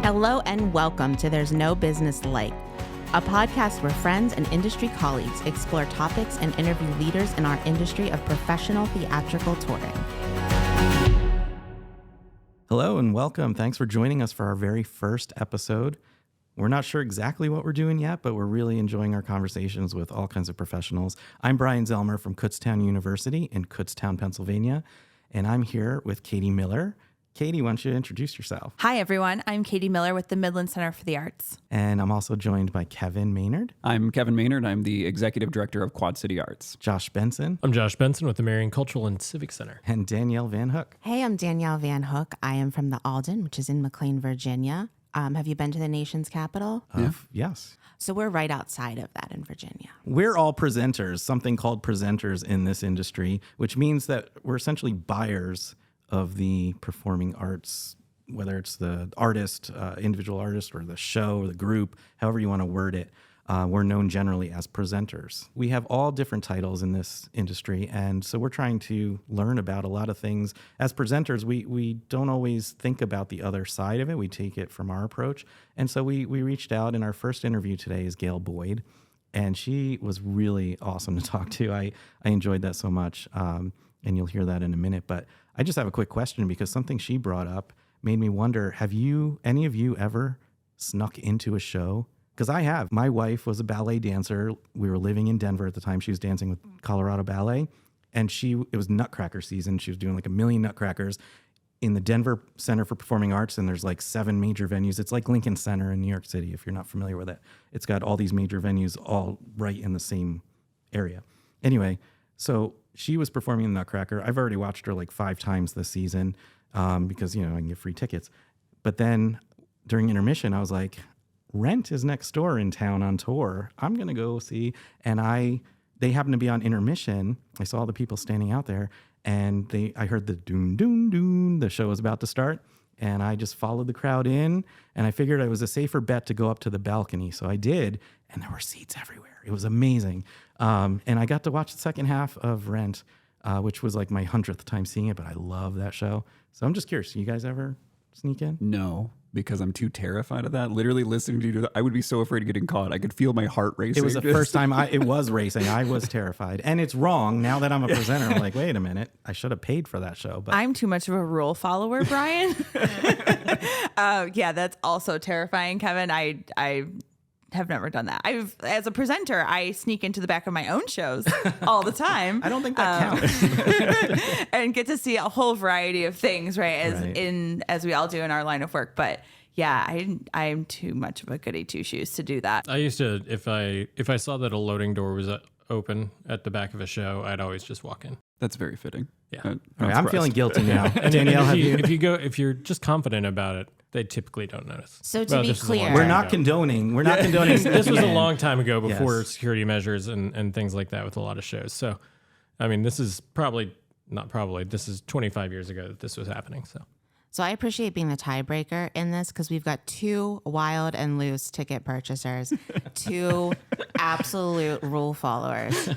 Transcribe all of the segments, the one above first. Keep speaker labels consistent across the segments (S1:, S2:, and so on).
S1: Hello and welcome to There's No Business Like, a podcast where friends and industry colleagues explore topics and interview leaders in our industry of professional theatrical touring.
S2: Hello and welcome. Thanks for joining us for our very first episode. We're not sure exactly what we're doing yet, but we're really enjoying our conversations with all kinds of professionals. I'm Brian Zellmer from Kutztown University in Kutztown, Pennsylvania, and I'm here with Katie Miller. Katie, why don't you introduce yourself?
S3: Hi, everyone. I'm Katie Miller with the Midland Center for the Arts.
S2: And I'm also joined by Kevin Maynard.
S4: I'm Kevin Maynard. I'm the Executive Director of Quad City Arts.
S2: Josh Benson.
S5: I'm Josh Benson with the Marion Cultural and Civic Center.
S2: And Danielle Van Hook.
S1: Hey, I'm Danielle Van Hook. I am from the Alden, which is in McLean, Virginia. Have you been to the nation's capital?
S2: Yes.
S1: So we're right outside of that in Virginia.
S2: We're all presenters, something called presenters in this industry, which means that we're essentially buyers of the performing arts, whether it's the artist, individual artist, or the show, or the group, however you want to word it. We're known generally as presenters. We have all different titles in this industry, and so we're trying to learn about a lot of things. As presenters, we don't always think about the other side of it. We take it from our approach. And so we reached out, and our first interview today is Gail Boyd, and she was really awesome to talk to. I enjoyed that so much, and you'll hear that in a minute. But I just have a quick question because something she brought up made me wonder, have any of you ever snuck into a show? Because I have. My wife was a ballet dancer. We were living in Denver at the time. She was dancing with Colorado Ballet. And it was Nutcracker season. She was doing like 1 million Nutcrackers in the Denver Center for Performing Arts. And there's like 7 major venues. It's like Lincoln Center in New York City, if you're not familiar with it. It's got all these major venues all right in the same area. Anyway, so she was performing in Nutcracker. I've already watched her like 5 times this season because, I can get free tickets. But then during intermission, I was like, Rent is next door in town on tour. I'm going to go see. And they happened to be on intermission. I saw all the people standing out there and I heard the doon, doon, doon. The show was about to start. And I just followed the crowd in and I figured it was a safer bet to go up to the balcony. So I did. And there were seats everywhere. It was amazing. And I got to watch the second half of Rent, which was like my 100th time seeing it. But I love that show. So I'm just curious. You guys ever sneak in?
S4: No, because I'm too terrified of that. Literally listening to you do that, I would be so afraid of getting caught. I could feel my heart racing.
S2: It was the first time it was racing. I was terrified. And it's wrong. Now that I'm a presenter, I'm like, wait a minute. I should have paid for that show. But
S3: I'm too much of a rule follower, Brian. Yeah, that's also terrifying, Kevin. I have never done that. As a presenter, I sneak into the back of my own shows all the time.
S2: I don't think that counts.
S3: And get to see a whole variety of things, right? As we all do in our line of work. But yeah, I am too much of a goody two shoes to do that.
S5: I used to, if I saw that a loading door was open at the back of a show, I'd always just walk in.
S4: That's very fitting.
S5: Yeah.
S2: I'm feeling guilty now.
S5: And
S2: Danielle,
S5: if you're just confident about it, they typically don't notice.
S1: So to be clear,
S2: we're not condoning.
S5: This was a long time ago before security measures and things like that with a lot of shows. So, I mean, this is this is 25 years ago that this was happening. So
S1: I appreciate being the tiebreaker in this because we've got 2 wild and loose ticket purchasers, 2 absolute rule followers.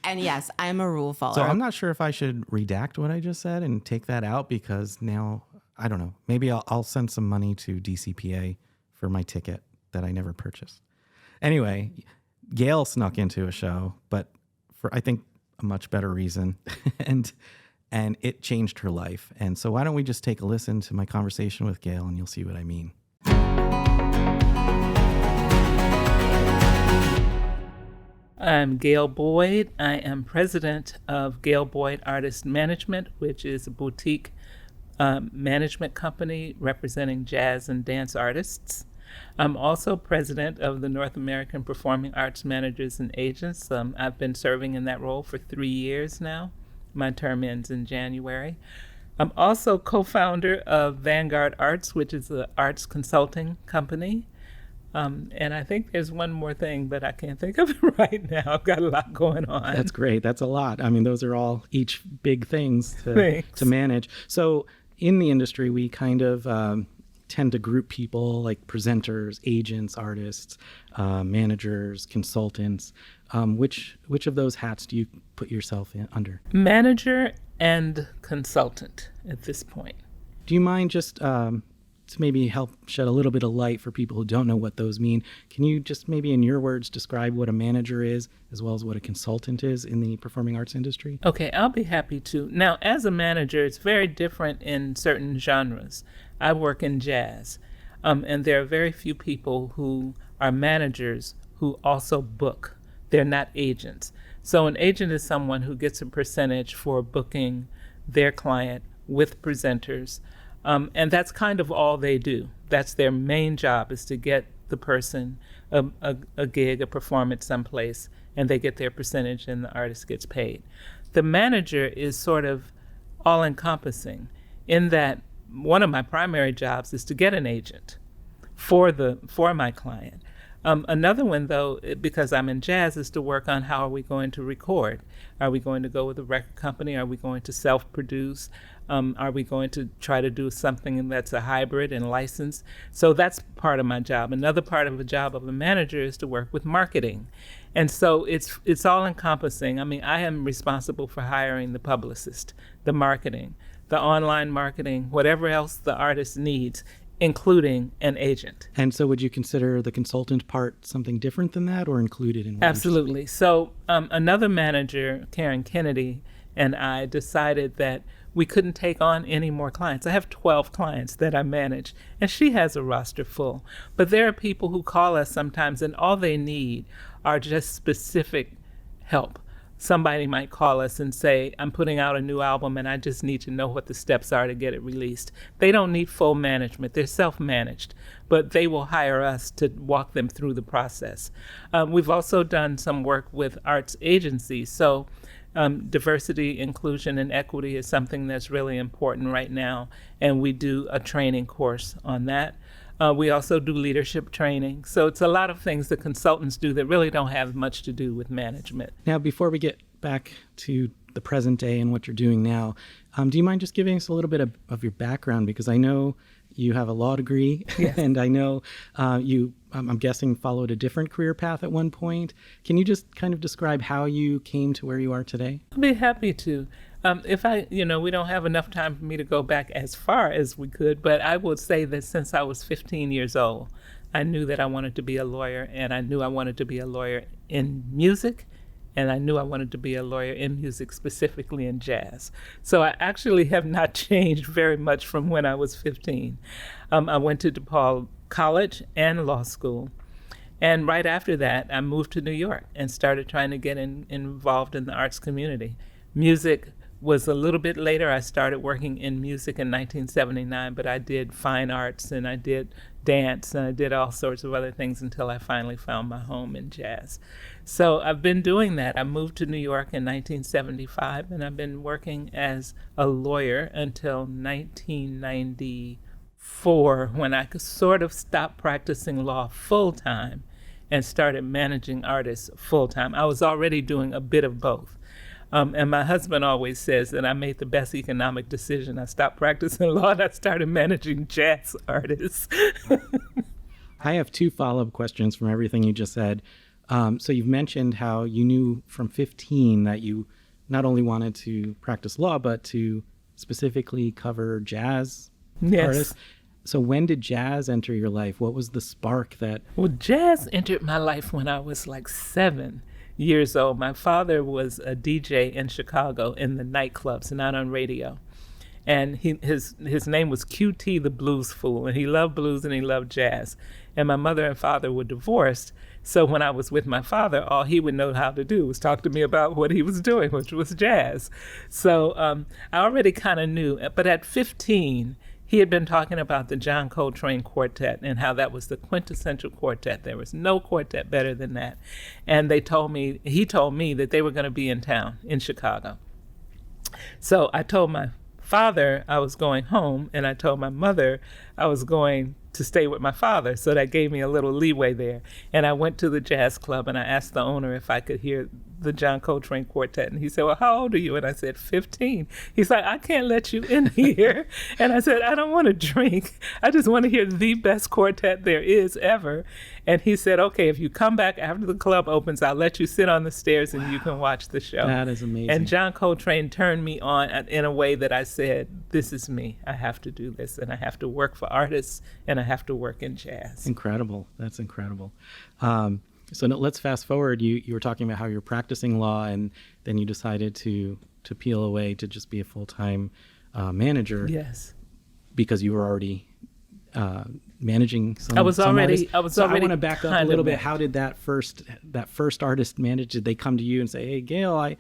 S1: And yes, I'm a rule follower.
S2: So I'm not sure if I should redact what I just said and take that out because now, I don't know, maybe I'll send some money to DCPA for my ticket that I never purchased. Anyway, Gail snuck into a show, but for I think a much better reason. And it changed her life. And so why don't we just take a listen to my conversation with Gail and you'll see what I mean.
S6: I'm Gail Boyd. I am president of Gail Boyd Artist Management, which is a boutique management company representing jazz and dance artists. I'm also president of the North American Performing Arts Managers and Agents. I've been serving in that role for 3 years now. My term ends in January. I'm also co-founder of Vanguard Arts, which is an arts consulting company. And I think there's one more thing, but I can't think of it right now. I've got a lot going on.
S2: That's great. That's a lot. I mean, those are all each big things to manage. So in the industry, we kind of tend to group people like presenters, agents, artists, managers, consultants. Which of those hats do you put yourself under?
S6: Manager and consultant at this point.
S2: Do you mind just to maybe help shed a little bit of light for people who don't know what those mean, can you just maybe in your words describe what a manager is as well as what a consultant is in the performing arts industry?
S6: Okay, I'll be happy to. Now, as a manager, it's very different in certain genres. I work in jazz, and there are very few people who are managers who also book. They're not agents. So an agent is someone who gets a percentage for booking their client with presenters. And that's kind of all they do. That's their main job, is to get the person a gig, a performance someplace, and they get their percentage and the artist gets paid. The manager is sort of all-encompassing in that one of my primary jobs is to get an agent for my client. Another one, though, because I'm in jazz, is to work on how are we going to record. Are we going to go with a record company? Are we going to self-produce? Are we going to try to do something that's a hybrid and licensed? So that's part of my job. Another part of the job of a manager is to work with marketing. And so it's all encompassing. I mean, I am responsible for hiring the publicist, the marketing, the online marketing, whatever else the artist needs, including an agent.
S2: And so would you consider the consultant part something different than that or included in what
S6: Absolutely. So another manager, Karen Kennedy, and I decided that we couldn't take on any more clients. I have 12 clients that I manage, and she has a roster full. But there are people who call us sometimes, and all they need are just specific help. Somebody might call us and say, I'm putting out a new album and I just need to know what the steps are to get it released. They don't need full management. They're self-managed, but they will hire us to walk them through the process. We've also done some work with arts agencies. So diversity, inclusion, and equity is something that's really important right now, and we do a training course on that. We also do leadership training. So it's a lot of things that consultants do that really don't have much to do with management.
S2: Now, before we get back to the present day and what you're doing now, do you mind just giving us a little bit of your background? Because I know you have a law degree, yes. And I know you, I'm guessing, followed a different career path at one point. Can you just kind of describe how you came to where you are today?
S6: I'll be happy to. We don't have enough time for me to go back as far as we could, but I would say that since I was 15 years old, I knew that I wanted to be a lawyer, and I knew I wanted to be a lawyer in music, and I knew I wanted to be a lawyer in music, specifically in jazz. So I actually have not changed very much from when I was 15. I went to DePaul College and law school. And right after that, I moved to New York and started trying to get involved in the arts community. Music was a little bit later. I started working in music in 1979, but I did fine arts and I did dance and I did all sorts of other things until I finally found my home in jazz. So I've been doing that. I moved to New York in 1975, and I've been working as a lawyer until 1994, when I could sort of stop practicing law full-time and started managing artists full-time. I was already doing a bit of both. And my husband always says that I made the best economic decision. I stopped practicing law and I started managing jazz artists.
S2: I have two follow-up questions from everything you just said. So you've mentioned how you knew from 15 that you not only wanted to practice law, but to specifically cover jazz artists. So when did jazz enter your life? What was the spark that...
S6: Well, jazz entered my life when I was like 7 years old. My father was a DJ in Chicago in the nightclubs, not on radio. And his name was QT the Blues Fool, and he loved blues and he loved jazz. And my mother and father were divorced, so when I was with my father, all he would know how to do was talk to me about what he was doing, which was jazz. So I already kind of knew, but at 15, he had been talking about the John Coltrane Quartet and how that was the quintessential quartet. There was no quartet better than that. And he told me that they were going to be in town in Chicago. So I told my father I was going home, and I told my mother I was going to stay with my father. So that gave me a little leeway there. And I went to the jazz club and I asked the owner if I could hear the John Coltrane Quartet. And he said, well, how old are you? And I said, 15. He's like, I can't let you in here. And I said, I don't want to drink. I just want to hear the best quartet there is ever. And he said, okay, if you come back after the club opens, I'll let you sit on the stairs and you can watch the show.
S2: That is amazing.
S6: And John Coltrane turned me on in a way that I said, this is me. I have to do this, and I have to work for artists, and I have to work in jazz.
S2: Incredible. That's incredible. So now let's fast forward. You were talking about how you're practicing law, and then you decided to peel away to just be a full-time manager.
S6: Yes.
S2: Because you were already managing some.
S6: I was already.
S2: I want to back up a little bit. How did that first artist manage? Did they come to you and say, "Hey, Gail, I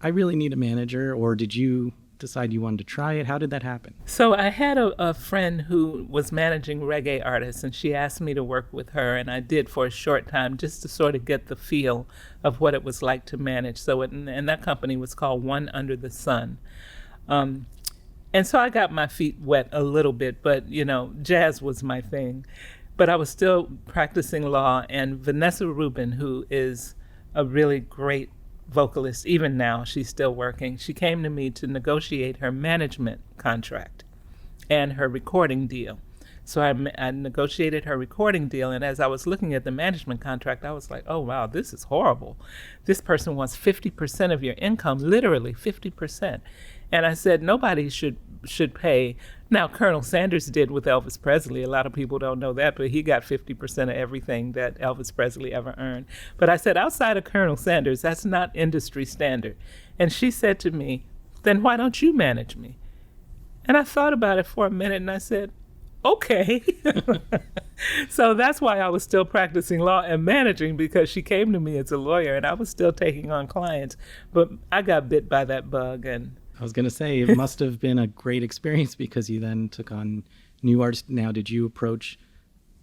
S2: really need a manager," or did you decide you wanted to try it? How did that happen?
S6: So I had a friend who was managing reggae artists, and she asked me to work with her, and I did for a short time just to sort of get the feel of what it was like to manage. So and that company was called One Under the Sun. And so I got my feet wet a little bit, but, jazz was my thing. But I was still practicing law, and Vanessa Rubin, who is a really great vocalist, even now, she's still working, she came to me to negotiate her management contract and her recording deal. So I negotiated her recording deal, and as I was looking at the management contract, I was like, oh, wow, this is horrible. This person wants 50% of your income, literally 50%. And I said, nobody should pay. Now, Colonel Sanders did with Elvis Presley. A lot of people don't know that, but he got 50% of everything that Elvis Presley ever earned. But I said, outside of Colonel Sanders, that's not industry standard. And she said to me, then why don't you manage me? And I thought about it for a minute, and I said, okay. So that's why I was still practicing law and managing, because she came to me as a lawyer, and I was still taking on clients. But I got bit by that bug, and
S2: I was going to say, it must have been a great experience because you then took on new artists. Now, did you approach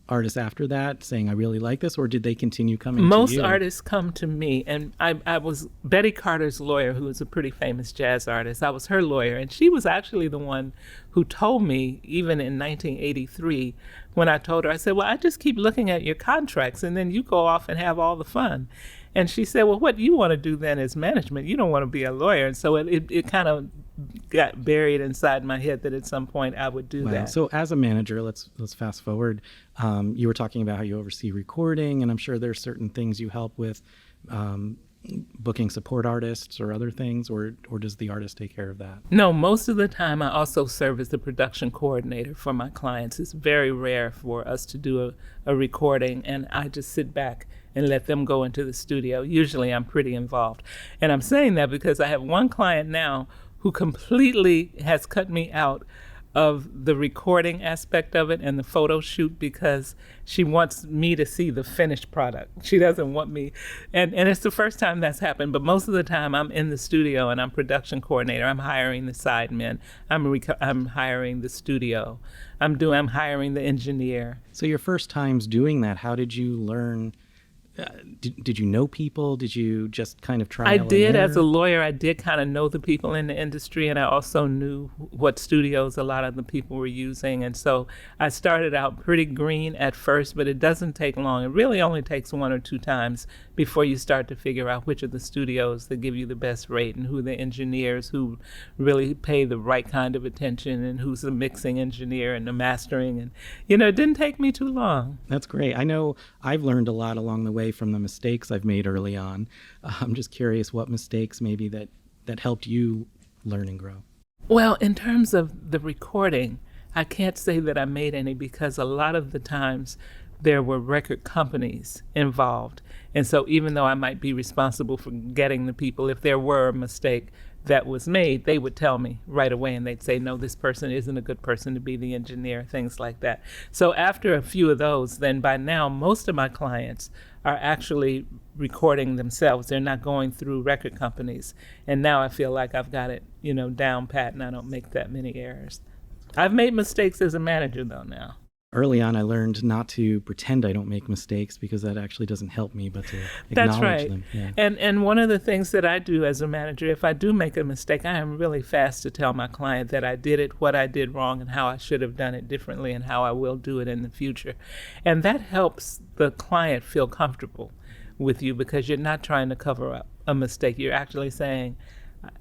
S2: artists after that saying, I really like this, or did they continue coming to you?
S6: Most artists come to me, and I was Betty Carter's lawyer, who is a pretty famous jazz artist. I was her lawyer, and she was actually the one who told me, even in 1983, when I told her, I said, well, I just keep looking at your contracts, and then you go off and have all the fun. And she said, well, what you want to do then is management. You don't want to be a lawyer. And so it kind of got buried inside my head that at some point I would do that.
S2: So as a manager, let's fast forward. You were talking about how you oversee recording, and I'm sure there's certain things you help with, booking support artists or other things, or does the artist take care of that?
S6: No, most of the time I also serve as the production coordinator for my clients. It's very rare for us to do a recording, and I just sit back and let them go into the studio. Usually I'm pretty involved. And I'm saying that because I have one client now who completely has cut me out of the recording aspect of it and the photo shoot, because she wants me to see the finished product. She doesn't want me, and it's the first time that's happened, but most of the time I'm in the studio and I'm production coordinator. I'm hiring the sidemen. I'm hiring the studio. I'm hiring the engineer.
S2: So your first times doing that, how did you learn? Did you know people? Did you just kind of try?
S6: I did. As a lawyer, I did kind of know the people in the industry, and I also knew what studios a lot of the people were using. And so I started out pretty green at first, but it doesn't take long. It really only takes one or two times before you start to figure out which of the studios that give you the best rate, and who the engineers who really pay the right kind of attention, and who's the mixing engineer and the mastering. And, it didn't take me too long.
S2: That's great. I know I've learned a lot along the way from the mistakes I've made early on. I'm just curious what mistakes maybe that helped you learn and grow.
S6: Well, in terms of the recording, I can't say that I made any, because a lot of the times there were record companies involved. And so even though I might be responsible for getting the people, if there were a mistake that was made, they would tell me right away, and they'd say, no, this person isn't a good person to be the engineer, things like that. So after a few of those, then by now, most of my clients are actually recording themselves. They're not going through record companies. And now I feel like I've got it, down pat, and I don't make that many errors. I've made mistakes as a manager, though, now.
S2: Early on, I learned not to pretend I don't make mistakes because that actually doesn't help me, but to acknowledge
S6: That's right.
S2: them. Yeah.
S6: And one of the things that I do as a manager, if I do make a mistake, I am really fast to tell my client that I did it, what I did wrong, and how I should have done it differently, and how I will do it in the future. And that helps the client feel comfortable with you because you're not trying to cover up a mistake. You're actually saying,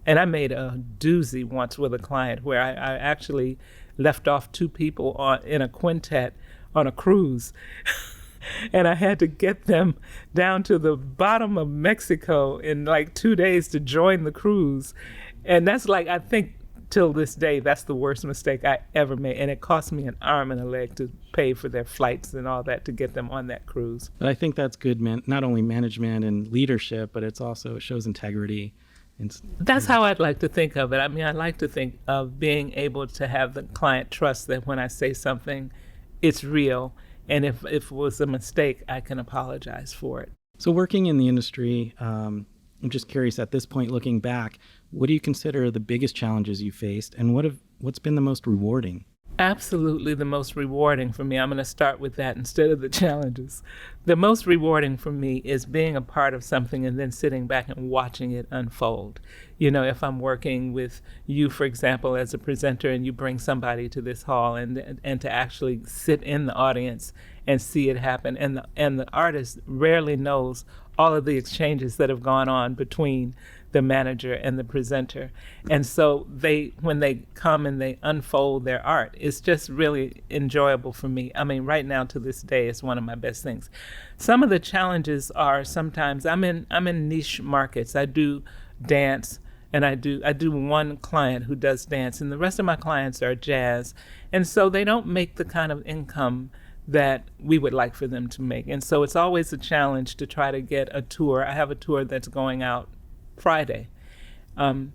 S6: and I made a doozy once with a client where I actually left off 2 people in a quintet on a cruise. And I had to get them down to the bottom of Mexico in like 2 days to join the cruise. And that's like, I think till this day, that's the worst mistake I ever made. And it cost me an arm and a leg to pay for their flights and all that to get them on that cruise.
S2: But I think that's good, not only management and leadership, but it shows integrity.
S6: That's how I'd like to think of it. I mean, I like to think of being able to have the client trust that when I say something, it's real. And if it was a mistake, I can apologize for it.
S2: So working in the industry, I'm just curious, at this point, looking back, what do you consider the biggest challenges you faced, and what's been the most rewarding?
S6: Absolutely the most rewarding for me. I'm going to start with that instead of the challenges. The most rewarding for me is being a part of something and then sitting back and watching it unfold. You know, if I'm working with you, for example, as a presenter, and you bring somebody to this hall and to actually sit in the audience and see it happen. And the artist rarely knows all of the exchanges that have gone on between the manager and the presenter. And so when they come and they unfold their art, it's just really enjoyable for me. I mean, right now to this day, it's one of my best things. Some of the challenges are sometimes I'm in niche markets. I do dance, and I do one client who does dance, and the rest of my clients are jazz. And so they don't make the kind of income that we would like for them to make. And so it's always a challenge to try to get a tour. I have a tour that's going out Friday. And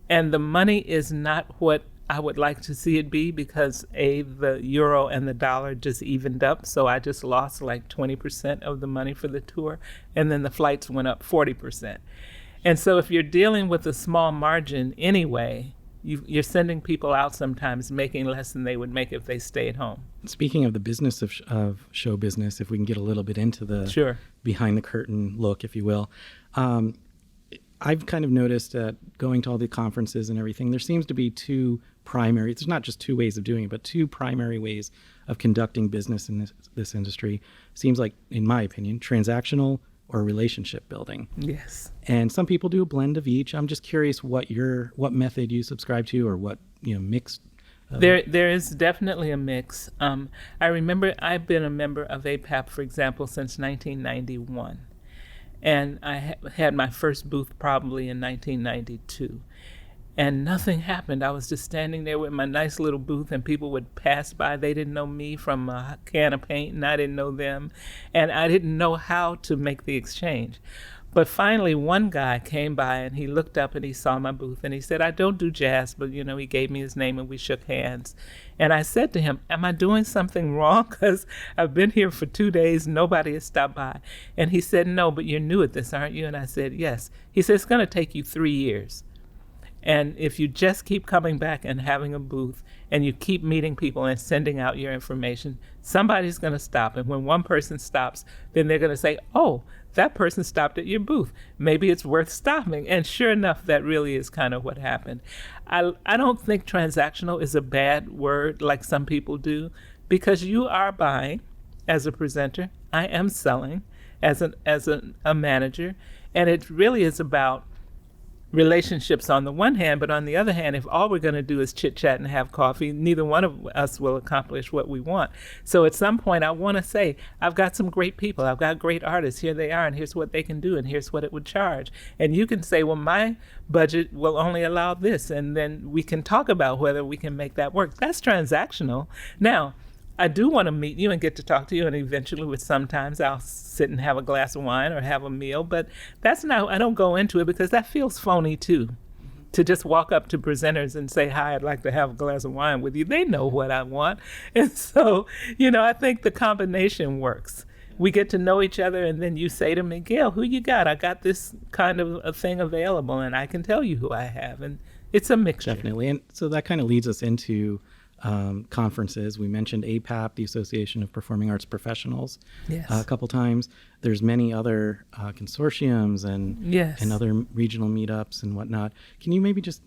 S6: the money is not what I would like to see it be because the euro and the dollar just evened up. So I just lost like 20% of the money for the tour. And then the flights went up 40%. And so if you're dealing with a small margin anyway, you're sending people out sometimes making less than they would make if they stayed home.
S2: Speaking of the business of show business, if we can get a little bit into the behind the curtain look, if you will, I've kind of noticed that going to all the conferences and everything, there seems to be there's not just 2 ways of doing it, but 2 primary ways of conducting business in this industry. Seems like, in my opinion, transactional or relationship building.
S6: Yes.
S2: And some people do a blend of each. I'm just curious what method you subscribe to, or what mix.
S6: There is definitely a mix. I remember I've been a member of APAP, for example, since 1991. And I had my first booth probably in 1992. And nothing happened. I was just standing there with my nice little booth, and people would pass by. They didn't know me from a can of paint, and I didn't know them. And I didn't know how to make the exchange. But finally, one guy came by, and he looked up, and he saw my booth, and he said, "I don't do jazz," but, he gave me his name, and we shook hands. And I said to him, "Am I doing something wrong? Because I've been here for 2 days. Nobody has stopped by." And he said, "No, but you're new at this, aren't you?" And I said, "Yes." He said, "It's going to take you 3 years. And if you just keep coming back and having a booth and you keep meeting people and sending out your information, somebody's going to stop. And when one person stops, then they're going to say, 'Oh, that person stopped at your booth. Maybe it's worth stopping.'" And sure enough, that really is kind of what happened. I don't think transactional is a bad word like some people do, because you are buying as a presenter. I am selling as a manager. And it really is about relationships on the one hand, but on the other hand, if all we're going to do is chit chat and have coffee, neither one of us will accomplish what we want. So at some point, I want to say, I've got some great people, I've got great artists, here they are, and here's what they can do, and here's what it would charge. And you can say, well, my budget will only allow this, and then we can talk about whether we can make that work. That's transactional. Now, I do want to meet you and get to talk to you, and eventually, sometimes I'll sit and have a glass of wine or have a meal, but that's not, I don't go into it because that feels phony too. To just walk up to presenters and say, "Hi, I'd like to have a glass of wine with you." They know what I want. And so, I think the combination works. We get to know each other, and then you say to me, "Gail, who you got? I got this kind of a thing available, and I can tell you who I have." And it's a mixture.
S2: Definitely. And so that kind of leads us into conferences. We mentioned APAP, the Association of Performing Arts Professionals,
S6: Yes.
S2: a couple times. There's many other consortiums and other regional meetups and whatnot. Can you maybe just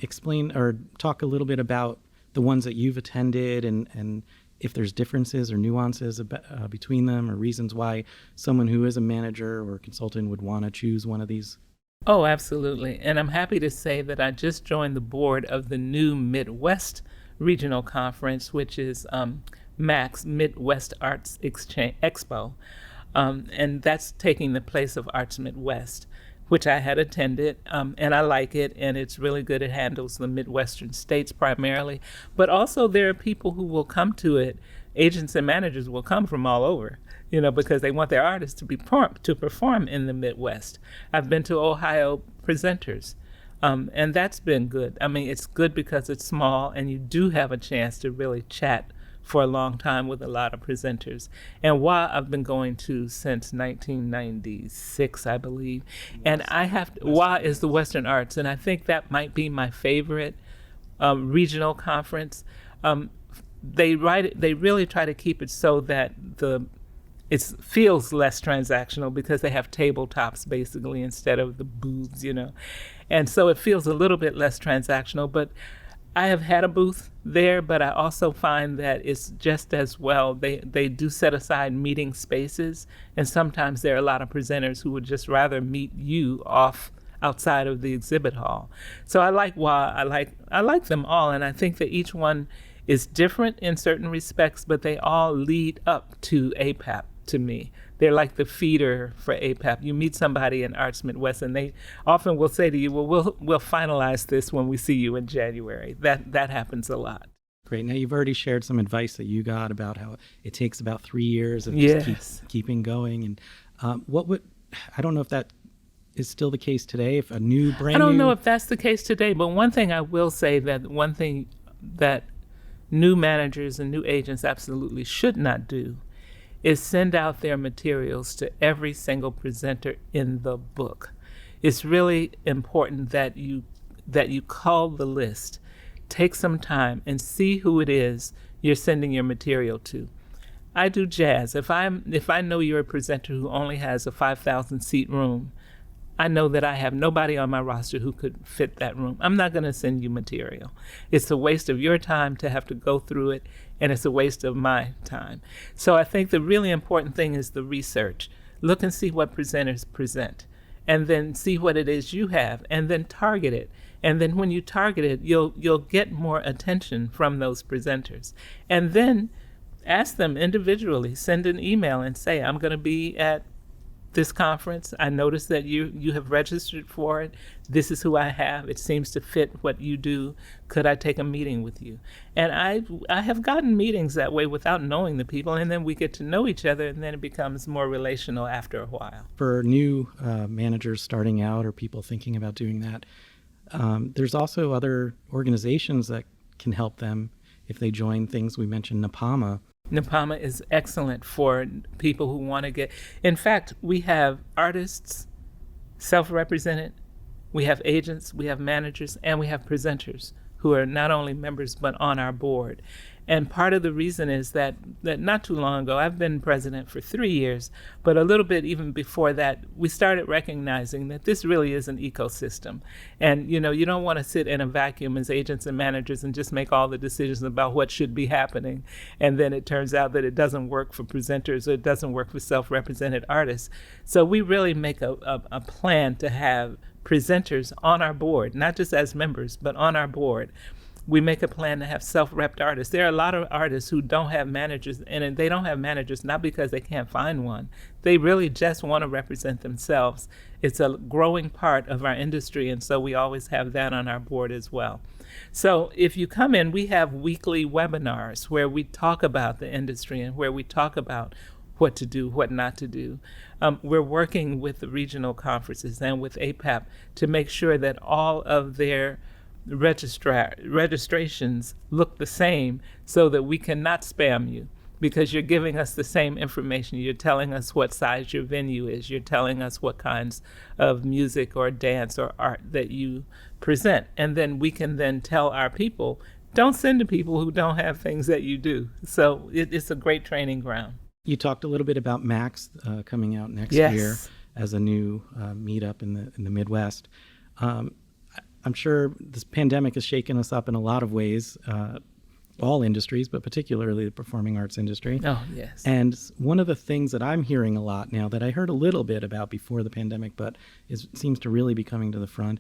S2: explain or talk a little bit about the ones that you've attended and if there's differences or nuances between them or reasons why someone who is a manager or consultant would want to choose one of these?
S6: Oh, absolutely. And I'm happy to say that I just joined the board of the new Midwest Regional Conference, which is MAX, Midwest Arts Expo. And that's taking the place of Arts Midwest, which I had attended, and I like it, and it's really good. It handles the Midwestern states primarily, but also there are people who will come to it. Agents and managers will come from all over, because they want their artists to perform in the Midwest. I've been to Ohio presenters, and that's been good. I mean, it's good because it's small, and you do have a chance to really chat for a long time with a lot of presenters. And WA I've been going to since 1996, I believe. And WA is the Western Arts, and I think that might be my favorite regional conference. They really try to keep it so that it feels less transactional because they have tabletops basically instead of the booths, And so it feels a little bit less transactional, but I have had a booth there, but I also find that it's just as well. They do set aside meeting spaces, and sometimes there are a lot of presenters who would just rather meet you outside of the exhibit hall. So I like WA. I like them all, and I think that each one is different in certain respects, but they all lead up to APAP to me. They're like the feeder for APAP. You meet somebody in Arts Midwest, and they often will say to you, well, we'll finalize this when we see you in January. That happens a lot.
S2: Great. Now, you've already shared some advice that you got about how it takes about 3 years of just keeping going. And I don't know if that is still the case today, if a new
S6: I don't know if that's the case today, but one thing I will say that new managers and new agents absolutely should not do is send out their materials to every single presenter in the book. It's really important that you cull the list, take some time and see who it is you're sending your material to. I do jazz. If I know you're a presenter who only has a 5,000 seat room, I know that I have nobody on my roster who could fit that room. I'm not going to send you material. It's a waste of your time to have to go through it, and it's a waste of my time. So I think the really important thing is the research. Look and see what presenters present, and then see what it is you have, and then target it. And then when you target it, you'll get more attention from those presenters. And then ask them individually, send an email and say, I'm going to be at this conference. I noticed that you have registered for it. This is who I have. It seems to fit what you do. Could I take a meeting with you? And I have gotten meetings that way without knowing the people, and then we get to know each other, and then it becomes more relational after a while.
S2: For new managers starting out or people thinking about doing that, there's also other organizations that can help them if they join things. We mentioned NAPAMA.
S6: NAPAMA is excellent for people who want to get. In fact, we have artists, self-represented, we have agents, we have managers, and we have presenters who are not only members but on our board. And part of the reason is that not too long ago, I've been president for 3 years, but a little bit even before that, we started recognizing that this really is an ecosystem. And you don't want to sit in a vacuum as agents and managers and just make all the decisions about what should be happening. And then it turns out that it doesn't work for presenters or it doesn't work for self-represented artists. So we really make a plan to have presenters on our board, not just as members, but on our board. We make a plan to have self-repped artists. There are a lot of artists who don't have managers, and they don't have managers not because they can't find one. They really just want to represent themselves. It's a growing part of our industry, and so we always have that on our board as well. So if you come in, we have weekly webinars where we talk about the industry and where we talk about what to do, what not to do. We're working with the regional conferences and with APAP to make sure that all of their registrations look the same so that we cannot spam you, because you're giving us the same information. You're telling us what size your venue is. You're telling us what kinds of music or dance or art that you present. And then we can then tell our people don't send to people who don't have things that you do. So it's a great training ground.
S2: You talked a little bit about Max coming out next
S6: Yes.
S2: year as a new meetup in the Midwest. I'm sure this pandemic has shaken us up in a lot of ways, all industries, but particularly the performing arts industry.
S6: Oh, yes.
S2: And one of the things that I'm hearing a lot now that I heard a little bit about before the pandemic, but seems to really be coming to the front,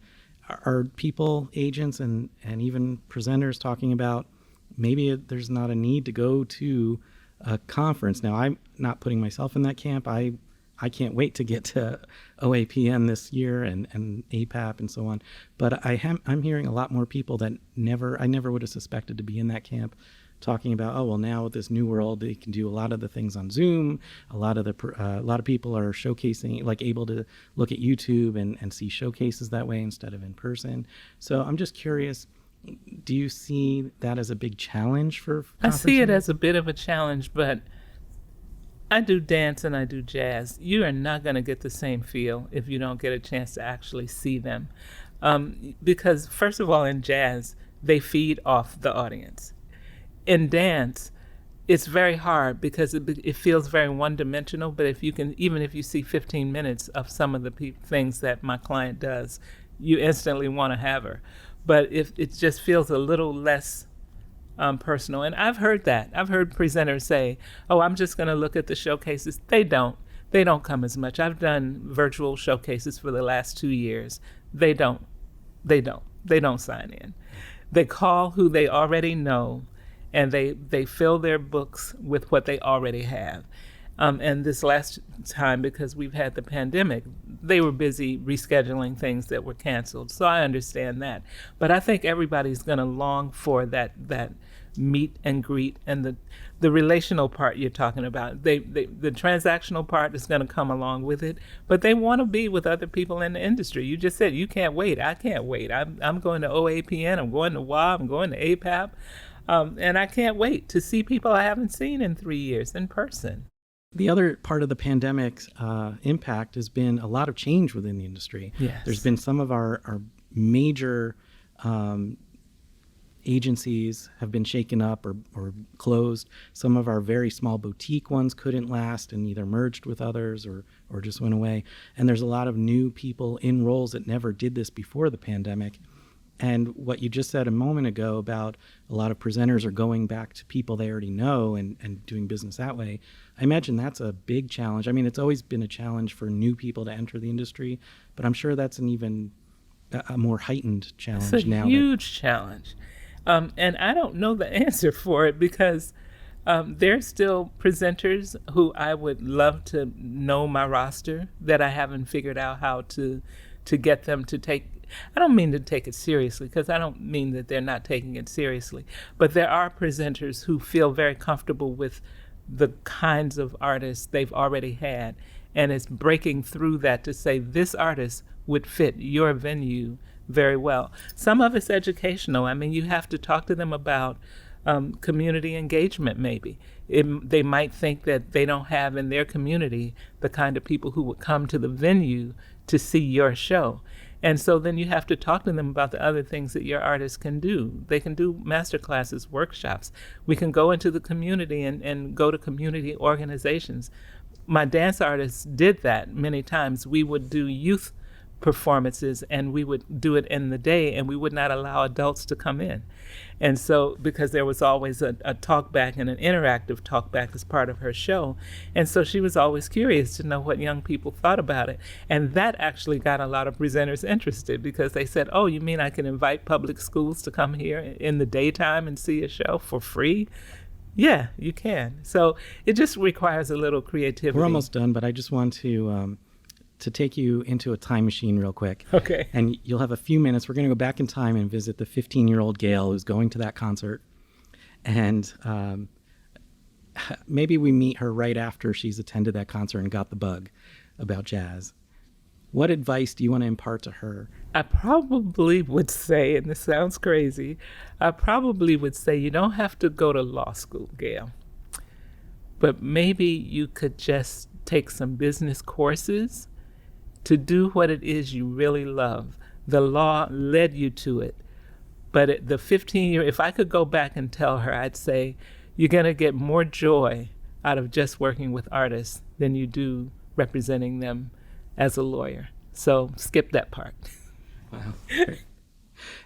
S2: are people, agents, and even presenters talking about maybe there's not a need to go to a conference. Now, I'm not putting myself in that camp. I can't wait to get to OAPN this year and APAP and so on. But I'm hearing a lot more people that I never would have suspected to be in that camp talking about, oh, well, now with this new world, they can do a lot of the things on Zoom. A lot of people are showcasing, like able to look at YouTube and see showcases that way instead of in person. So I'm just curious, do you see that as a big challenge for
S6: I see it
S2: conferences?
S6: as a bit of a challenge, but I do dance and I do jazz. You are not going to get the same feel if you don't get a chance to actually see them. Because first of all, in jazz, they feed off the audience. In dance, it's very hard because it feels very one-dimensional, but even if you see 15 minutes of some of the things that my client does, you instantly want to have her. But if it just feels a little less personal. And I've heard that. I've heard presenters say, oh, I'm just going to look at the showcases. They don't come as much. I've done virtual showcases for the last 2 years. They don't sign in. They call who they already know, and they fill their books with what they already have. And this last time, because we've had the pandemic, they were busy rescheduling things that were canceled. So I understand that. But I think everybody's going to long for that meet and greet and the relational part you're talking about. The transactional part is going to come along with it, but they want to be with other people in the industry. You just said you can't wait. I can't wait. I'm going to OAPN. I'm going to WA. I'm going to APAP. And I can't wait to see people I haven't seen in 3 years in person.
S2: The other part of the pandemic's impact has been a lot of change within the industry.
S6: Yes.
S2: There's been some of our major agencies have been shaken up or closed. Some of our very small boutique ones couldn't last and either merged with others or just went away. And there's a lot of new people in roles that never did this before the pandemic. And what you just said a moment ago about a lot of presenters are going back to people they already know and doing business that way, I imagine that's a big challenge. I mean, it's always been a challenge for new people to enter the industry, but I'm sure that's an even a more heightened challenge
S6: It's a
S2: now.
S6: huge challenge. And I don't know the answer for it because there's still presenters who I would love to know my roster that I haven't figured out how to get them to take. I don't mean to take it seriously because I don't mean that they're not taking it seriously, but there are presenters who feel very comfortable with the kinds of artists they've already had, and it's breaking through that to say this artist would fit your venue very well. Some of it's educational. I mean, you have to talk to them about community engagement maybe. They might think that they don't have in their community the kind of people who would come to the venue to see your show. And so then you have to talk to them about the other things that your artists can do. They can do master classes, workshops. We can go into the community and go to community organizations. My dance artists did that many times. We would do youth performances and we would do it in the day and we would not allow adults to come in. And so because there was always a talk back and an interactive talk back as part of her show. And so she was always curious to know what young people thought about it. And that actually got a lot of presenters interested because they said, oh, you mean I can invite public schools to come here in the daytime and see a show for free? Yeah, you can. So it just requires a little creativity.
S2: We're almost done, but I just want to take you into a time machine real quick.
S6: Okay.
S2: And you'll have a few minutes. We're going to go back in time and visit the 15-year-old Gail who's going to that concert. And maybe we meet her right after she's attended that concert and got the bug about jazz. What advice do you want to impart to her?
S6: I probably would say, and this sounds crazy, I probably would say you don't have to go to law school, Gail. But maybe you could just take some business courses to do what it is you really love. The law led you to it, But the 15-year, if I could go back and tell her, I'd say, you're going to get more joy out of just working with artists than you do representing them as a lawyer. So skip that part.
S2: Wow.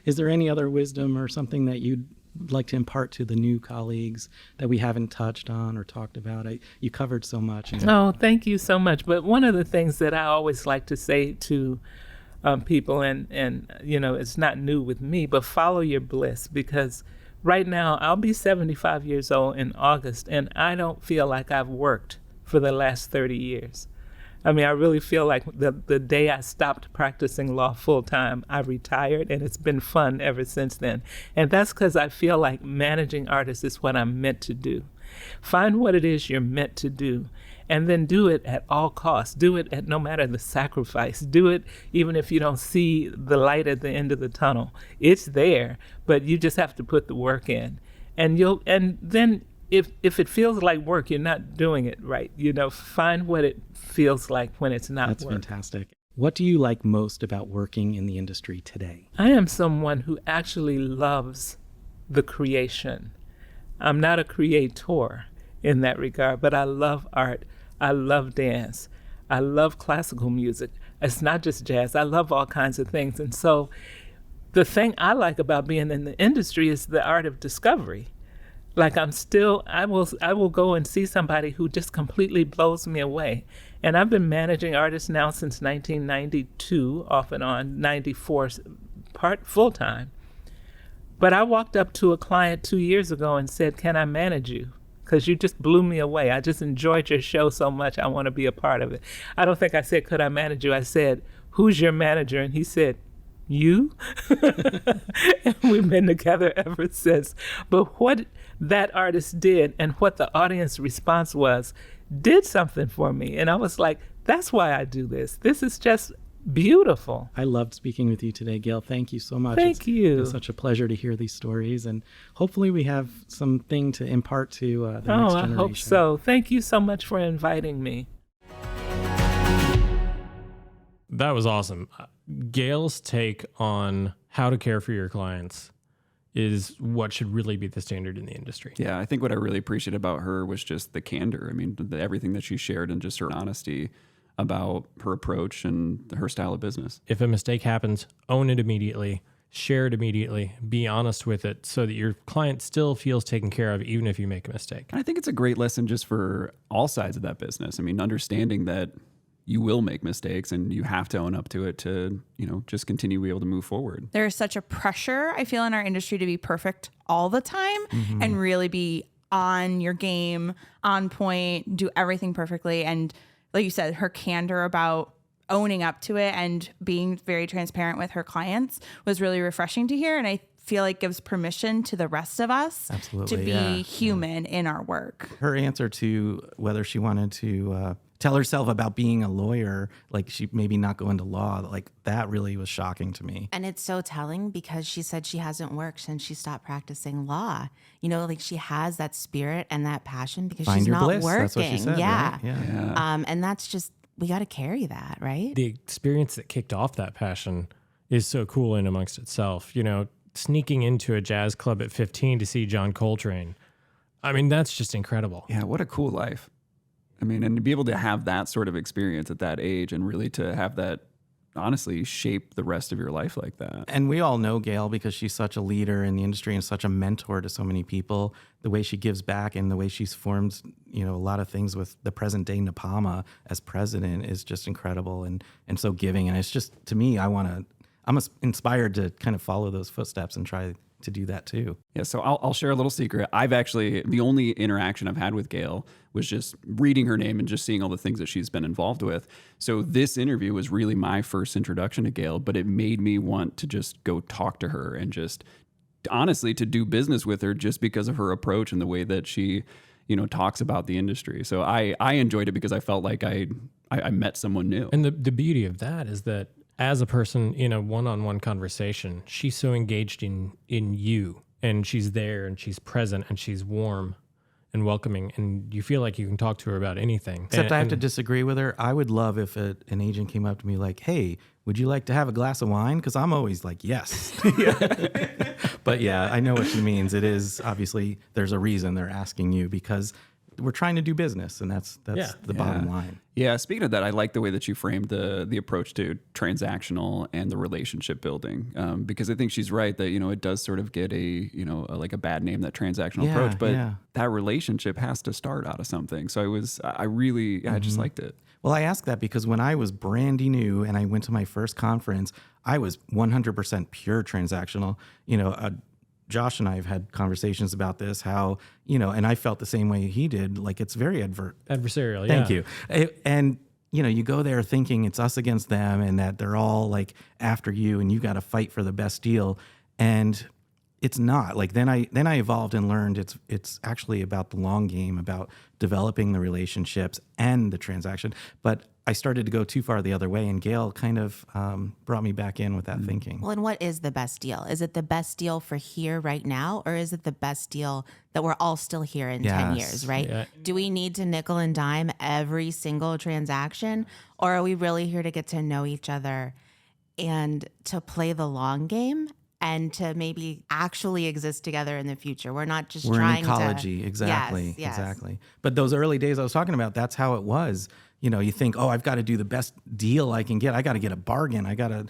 S2: Is there any other wisdom or something that you'd like to impart to the new colleagues that we haven't touched on or talked about? You covered so much.
S6: Oh, thank you so much. But one of the things that I always like to say to people, and it's not new with me, but follow your bliss, because right now I'll be 75 years old in August, and I don't feel like I've worked for the last 30 years. I mean, I really feel like the day I stopped practicing law full time, I retired, and it's been fun ever since then. And that's because I feel like managing artists is what I'm meant to do. Find what it is you're meant to do, and then do it at all costs. Do it at no matter the sacrifice. Do it even if you don't see the light at the end of the tunnel. It's there, but you just have to put the work in. And then if it feels like work, you're not doing it right. Find what it feels like when it's not
S2: That's
S6: work.
S2: fantastic. What do you like most about working in the industry today?
S6: I am someone who actually loves the creation. I'm not a creator in that regard, but I love art. I love dance. I love classical music. It's not just jazz. I love all kinds of things. And so the thing I like about being in the industry is the art of discovery. Like I will go and see somebody who just completely blows me away. And I've been managing artists now since 1992, off and on, 94 full time. But I walked up to a client 2 years ago and said, "Can I manage you? Because you just blew me away. I just enjoyed your show so much. I want to be a part of it." I don't think I said, "Could I manage you?" I said, "Who's your manager?" And he said, "You?" And we've been together ever since. But what that artist did and what the audience response was did something for me. And I was like, that's why I do this. This is just beautiful.
S2: I loved speaking with you today, Gail. Thank you so much.
S6: Thank you.
S2: It's such a pleasure to hear these stories. And hopefully we have something to impart to the next generation.
S6: I hope so. Thank you so much for inviting me.
S5: That was awesome. Gail's take on how to care for your clients is what should really be the standard in the industry.
S4: Yeah, I think what I really appreciate about her was just the candor. I mean, everything that she shared and just her honesty about her approach and her style of business.
S5: If a mistake happens, own it immediately, share it immediately, be honest with it so that your client still feels taken care of even if you make a mistake.
S4: And I think it's a great lesson just for all sides of that business. I mean, understanding that you will make mistakes and you have to own up to it to, just continue to be able to move forward.
S3: There's such a pressure, I feel, in our industry to be perfect all the time and really be on your game, on point, do everything perfectly. And like you said, her candor about owning up to it and being very transparent with her clients was really refreshing to hear. And I feel like gives permission to the rest of us to be human in our work.
S2: Her answer to whether she wanted to tell herself about being a lawyer, like she maybe not go into law, like that really was shocking to me.
S1: And it's so telling because she said she hasn't worked since she stopped practicing law. Like she has that spirit and that passion because
S2: Find
S1: she's
S2: your
S1: not
S2: bliss.
S1: working.
S2: That's what she said,
S1: yeah.
S2: right? Yeah.
S1: And that's just, we got to carry that, right?
S5: The experience that kicked off that passion is so cool in amongst itself. Sneaking into a jazz club at 15 to see John Coltrane. I mean, that's just incredible.
S4: Yeah, what a cool life. I mean, and to be able to have that sort of experience at that age and really to have that honestly shape the rest of your life like that.
S2: And we all know Gail because she's such a leader in the industry and such a mentor to so many people. The way she gives back and the way she's formed, a lot of things with the present day Napama as president is just incredible and so giving. And it's just, to me, I'm inspired to kind of follow those footsteps and try to do that too.
S4: Yeah, so I'll share a little secret. The only interaction I've had with Gail was just reading her name and just seeing all the things that she's been involved with. So this interview was really my first introduction to Gail, but it made me want to just go talk to her and just honestly to do business with her just because of her approach and the way that she, talks about the industry. So I enjoyed it because I felt like I met someone new.
S5: And the beauty of that is that as a person in a one-on-one conversation, she's so engaged in you and she's there and she's present and she's warm. and welcoming, and you feel like you can talk to her about anything.
S2: Except I have to disagree with her. I would love if an agent came up to me like, hey, would you like to have a glass of wine? Because I'm always like, yes. But yeah, I know what she means. It is obviously there's a reason they're asking you because we're trying to do business, and that's the bottom line.
S4: Yeah. Speaking of that, I like the way that you framed the approach to transactional and the relationship building, because I think she's right that it does sort of get like a bad name, that transactional approach, but that relationship has to start out of something. So I just liked it.
S2: Well, I ask that because when I was brandy new and I went to my first conference, I was 100% pure transactional. Josh and I have had conversations about this, how, and I felt the same way he did. Like, it's very
S5: adversarial.
S2: Thank you. And, you go there thinking it's us against them and that they're all like after you and you got to fight for the best deal. And it's not. Like, then I evolved and learned it's actually about the long game, about developing the relationships and the transaction. But I started to go too far the other way, and Gail kind of brought me back in with that thinking.
S1: Well, and what is the best deal? Is it the best deal for here right now, or is it the best deal that we're all still here in 10 years, right? Yeah. Do we need to nickel and dime every single transaction, or are we really here to get to know each other and to play the long game and to maybe actually exist together in the future? We're not just trying
S2: in ecology. Exactly.
S1: Yes.
S2: Exactly. But those early days I was talking about, that's how it was. You think, oh, I've got to do the best deal I can get. I got to get a bargain. I got to,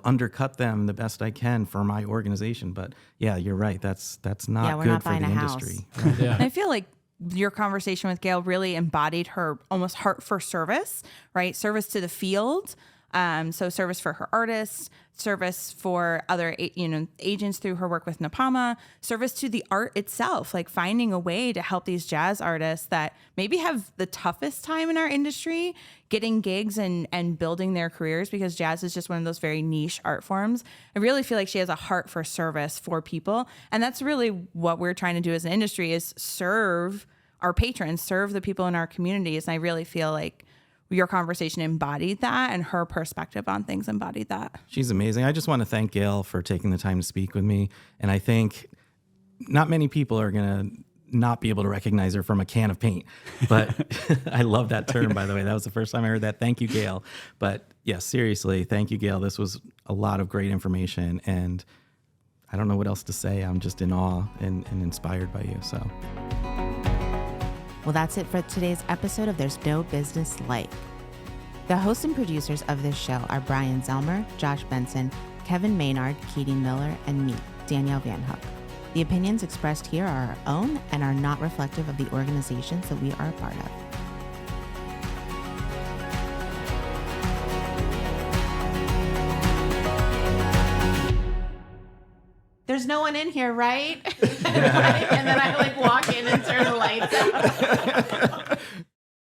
S2: undercut them the best I can for my organization. But yeah, you're right. That's not good for the industry.
S3: Right? Yeah. I feel like your conversation with Gail really embodied her almost heart for service, right? Service to the field. So service for her artists, service for other, agents through her work with Napama, service to the art itself, like finding a way to help these jazz artists that maybe have the toughest time in our industry getting gigs and building their careers, because jazz is just one of those very niche art forms. I really feel like she has a heart for service for people. And that's really what we're trying to do as an industry, is serve our patrons, serve the people in our communities. And I really feel like your conversation embodied that, and her perspective on things embodied that.
S2: She's amazing. I just want to thank Gail for taking the time to speak with me. And I think not many people are going to not be able to recognize her from a can of paint. But I love that term, by the way. That was the first time I heard that. Thank you, Gail. But yeah, seriously, thank you, Gail. This was a lot of great information. And I don't know what else to say. I'm just in awe and inspired by you. So.
S1: Well, that's it for today's episode of There's No Business Like. The hosts and producers of this show are Brian Zelmer, Josh Benson, Kevin Maynard, Katie Miller, and me, Danielle Van Hook. The opinions expressed here are our own and are not reflective of the organizations that we are a part of. There's no one in here, right? Right?